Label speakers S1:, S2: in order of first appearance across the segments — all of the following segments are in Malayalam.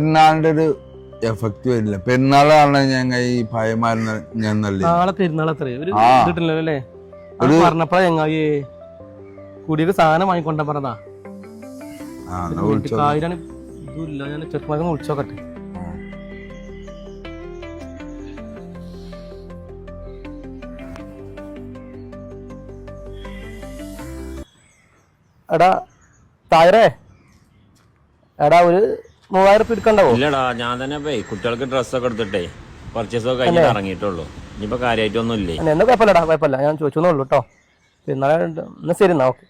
S1: പെരുന്നാളിന്റെ ഒരു എഫക്ട് വരില്ല. പെരുന്നാൾ കാണാൻ ഞങ്ങൾ ഈ ഭയമാരുന്ന ഞാൻ നല്ല
S2: നാളെ പെരുന്നാൾ അത്രേ ഒരു കിട്ടില്ലല്ലോ അല്ലേ? പറഞ്ഞപ്പോഴാ ഞങ്ങായി കുടിയൊക്കെ സാധനം വാങ്ങിക്കൊണ്ട പറഞ്ഞതാ. കായിലാണ് ഇതുമില്ല. ഞാൻ ചെറുപ്പമാർക്കൊന്ന് വിളിച്ചോക്കട്ടെ. എടാ തായറേ, എടാ ഒരു 3000 എടുക്കണ്ടാവോ?
S3: ഇല്ലടാ, ഞാൻ തന്നെ പോയി കുട്ടികൾക്ക് ഡ്രസ്സൊക്കെ എടുത്തിട്ടേ പർച്ചേസ് ഒക്കെ കഴിഞ്ഞിട്ട് ഇറങ്ങിയിട്ടുള്ളൂ. ഇനിയിപ്പോ കാര്യമായിട്ടൊന്നും ഇല്ലേ.
S2: എന്നാ കുഴപ്പമില്ലടാ, കുഴപ്പമില്ല. ഞാൻ ചോദിച്ചോന്നുള്ളൂ കേട്ടോ. എന്നാ ശരി എന്നാ, ഓക്കെ.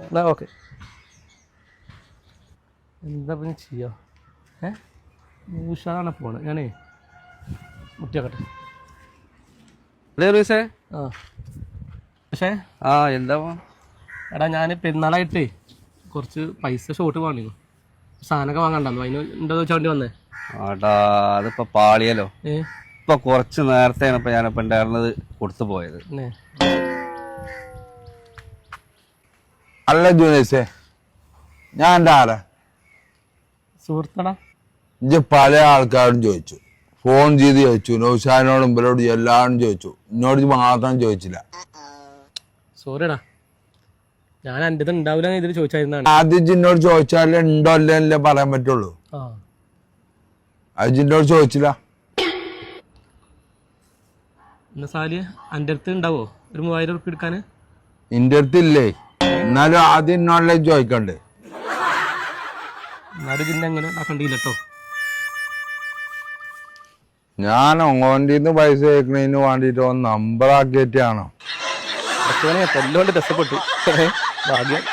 S2: എന്നാ ഓക്കെ. എന്താ പിന്നെ ചെയ്യാ? ഉഷാറാണ് പോണത്. ഞാനേ മുട്ടിയാക്കട്ടെ. ആ പക്ഷേ
S4: എന്താ
S2: എടാ, ഞാൻ പെരുന്നാളായിട്ടേ കുറച്ച് പൈസ ഷോട്ട് വാങ്ങിയിരുന്നു. സാധനമൊക്കെ വാങ്ങണ്ടോ? അതിന് ഉണ്ടോ ചോണ്ടി വന്നേ.
S4: ആട്ടാ, അതിപ്പോ പാളിയല്ലോ. ഇപ്പൊ കുറച്ച് നേരത്തെയാണ് ഇപ്പൊ ഞാനിപ്പോ ഉണ്ടായിരുന്നത് കൊടുത്തു പോയത്.
S1: അല്ല ജൂനേസേ, ഞാൻ എൻ്റെ ആരാ
S2: സുഹൃത്തടാ?
S1: ഇജ്ജ് പല ആൾക്കാരും ചോദിച്ചു, ഫോൺ ചെയ്ത് ചോദിച്ചു, നൗഷാദിനോടും ഇവരോട് എല്ലാവരും ചോദിച്ചു, എന്നോട് മാത്രം ചോദിച്ചില്ല.
S2: സോറിടാ, ഞാൻ എൻ്റെ ഇത് ഉണ്ടാവില്ല ഇതിൽ ചോദിച്ചായിരുന്നാണ്.
S1: ആദ്യം എന്നോട് ചോദിച്ചാലേ ഉണ്ടോ അല്ലേ പറയാൻ പറ്റുള്ളൂ. അത് എന്നോട് ചോദിച്ചില്ല.
S2: എന്നാ സാലിയ എൻ്റെ അടുത്ത് ഉണ്ടാവോ ഒരു 3000 ഉറുപ്പിക എടുക്കാൻ?
S1: എൻ്റെ അടുത്തില്ലേ, എന്നാലും ആദ്യം എന്നോടല്ലേ ചോദിക്കണ്ടേ.
S2: എന്നാലും ഇതിൻ്റെ അങ്ങനെ ആക്കണ്ടില്ല കേട്ടോ.
S1: ഞാൻ ഓൻ്റെ പൈസ കേൾക്കണതിന് വേണ്ടിട്ട് നമ്പർ ആക്കിയിട്ടാണോ?
S2: കൊല്ലോണ്ട് രസപ്പെട്ടു ഭാഗ്യം.